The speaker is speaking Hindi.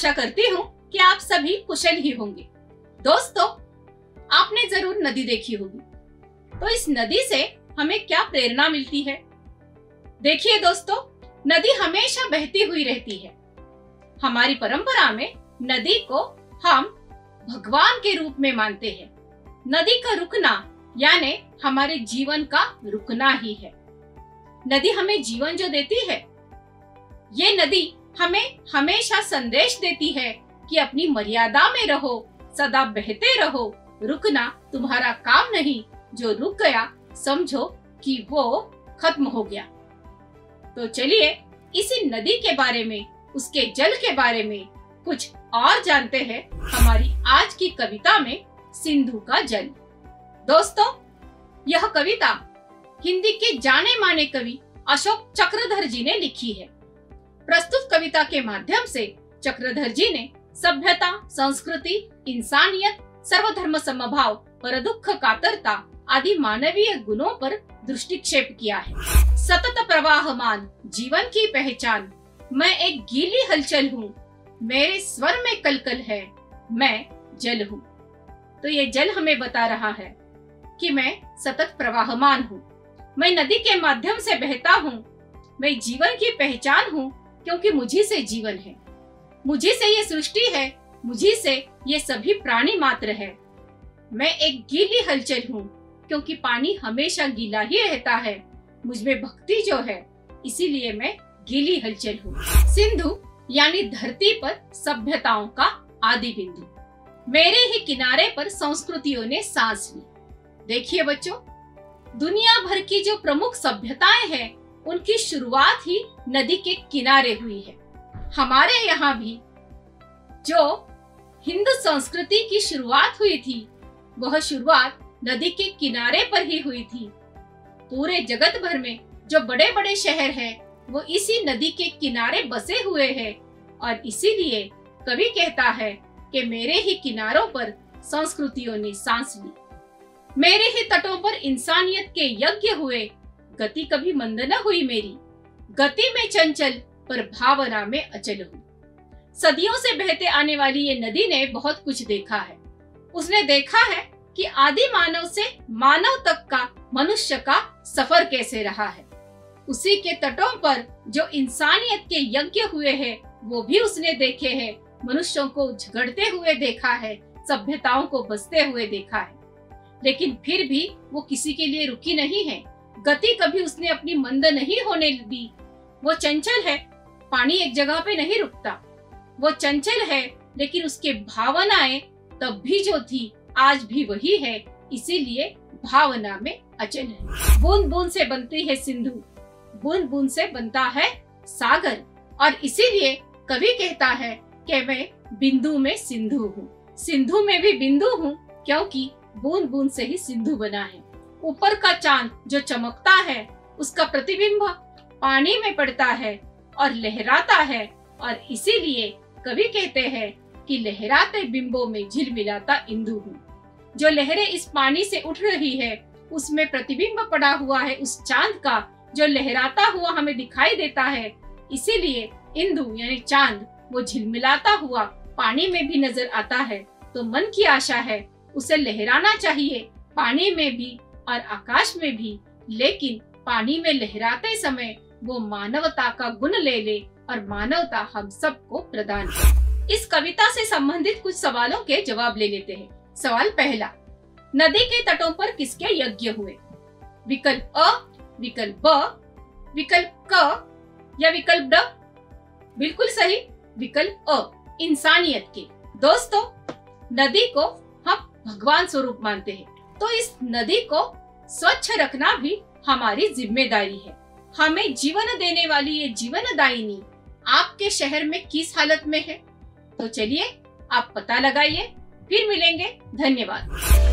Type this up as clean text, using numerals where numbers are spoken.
आशा करती हूँ कि आप सभी कुशल ही होंगे। दोस्तों, आपने जरूर नदी देखी होगी, तो इस नदी से हमें क्या प्रेरणा मिलती है? देखिए दोस्तों, नदी हमेशा बहती हुई रहती है। हमारी परंपरा में नदी को हम भगवान के रूप में मानते हैं। नदी का रुकना यानी हमारे जीवन का रुकना ही है। नदी हमें जीवन जो देती है, ये नदी हमें हमेशा संदेश देती है कि अपनी मर्यादा में रहो, सदा बहते रहो। रुकना तुम्हारा काम नहीं, जो रुक गया समझो कि वो खत्म हो गया। तो चलिए इसी नदी के बारे में, उसके जल के बारे में कुछ और जानते हैं हमारी आज की कविता में, सिंधु का जल। दोस्तों, यह कविता हिंदी के जाने माने कवि अशोक चक्रधर जी ने लिखी है। प्रस्तुत कविता के माध्यम से चक्रधर जी ने सभ्यता, संस्कृति, इंसानियत, सर्वधर्म समभाव, परदुख कातरता आदि मानवीय गुणों पर दृष्टिक्षेप किया है। सतत प्रवाहमान जीवन की पहचान, मैं एक गीली हलचल हूँ, मेरे स्वर में कलकल है, मैं जल हूँ। तो ये जल हमें बता रहा है कि मैं सतत प्रवाहमान हूँ, मैं नदी के माध्यम से बहता हूँ, मैं जीवन की पहचान हूँ क्योंकि मुझी से जीवन है, मुझी से ये सृष्टि है, मुझी से ये सभी प्राणी मात्र है। मैं एक गीली हलचल हूँ क्योंकि पानी हमेशा गीला ही रहता है, मुझमें भक्ति जो है इसीलिए मैं गीली हलचल हूँ। सिंधु यानी धरती पर सभ्यताओं का आदि बिंदु, मेरे ही किनारे पर संस्कृतियों ने सांस ली। देखिए बच्चों, दुनिया भर की जो प्रमुख सभ्यताएं हैं उनकी शुरुआत ही नदी के किनारे हुई है। हमारे यहाँ भी जो हिंदू संस्कृति की शुरुआत हुई थी, वह शुरुआत नदी के किनारे पर ही हुई थी। पूरे जगत भर में जो बड़े बड़े शहर हैं, वो इसी नदी के किनारे बसे हुए हैं और इसीलिए कवि कहता है कि मेरे ही किनारों पर संस्कृतियों ने सांस ली, मेरे ही तटों पर इंसानियत के यज्ञ हुए, गति कभी मंद न हुई मेरी, गति में चंचल पर भावना में अचल हूँ। सदियों से बहते आने वाली ये नदी ने बहुत कुछ देखा है। उसने देखा है कि आदि मानव से मानव तक का मनुष्य का सफर कैसे रहा है। उसी के तटों पर जो इंसानियत के यज्ञ हुए हैं वो भी उसने देखे हैं। मनुष्यों को झगड़ते हुए देखा है, सभ्यताओं को बसते हुए देखा है, लेकिन फिर भी वो किसी के लिए रुकी नहीं है। गति कभी उसने अपनी मंद नहीं होने दी। वो चंचल है, पानी एक जगह पे नहीं रुकता। वो चंचल है लेकिन उसके भावनाएं तब भी जो थी आज भी वही है, इसीलिए भावना में अचल है। बूंद बूंद से बनती है सिंधु, बूंद बूंद से बनता है सागर, और इसीलिए कवि कहता है कि मैं बिंदु में सिंधु हूँ, सिंधु में भी बिंदु हूँ, क्योंकि बूंद बूंद से ही सिंधु बना है। ऊपर का चांद जो चमकता है उसका प्रतिबिंब पानी में पड़ता है और लहराता है, और इसीलिए कवि कहते हैं कि लहराते बिंबों में झिलमिलाता इंदु हूँ। जो लहरें इस पानी से उठ रही है उसमें प्रतिबिंब पड़ा हुआ है उस चांद का, जो लहराता हुआ हमें दिखाई देता है। इसीलिए इंदु यानी चांद वो झिलमिलाता हुआ पानी में भी नजर आता है। तो मन की आशा है उसे लहराना चाहिए, पानी में भी और आकाश में भी, लेकिन पानी में लहराते समय वो मानवता का गुण ले ले और मानवता हम सबको प्रदान करे। इस कविता से संबंधित कुछ सवालों के जवाब ले लेते हैं। सवाल पहला, नदी के तटों पर किसके यज्ञ हुए? विकल्प अ, विकल्प ब, विकल्प क या विकल्प ड? बिल्कुल सही, विकल्प अ, इंसानियत के। दोस्तों, नदी को हम भगवान स्वरूप मानते हैं, तो इस नदी को स्वच्छ रखना भी हमारी जिम्मेदारी है। हमें जीवन देने वाली ये जीवनदायिनी आपके शहर में किस हालत में है? तो चलिए आप पता लगाइए। फिर मिलेंगे। धन्यवाद।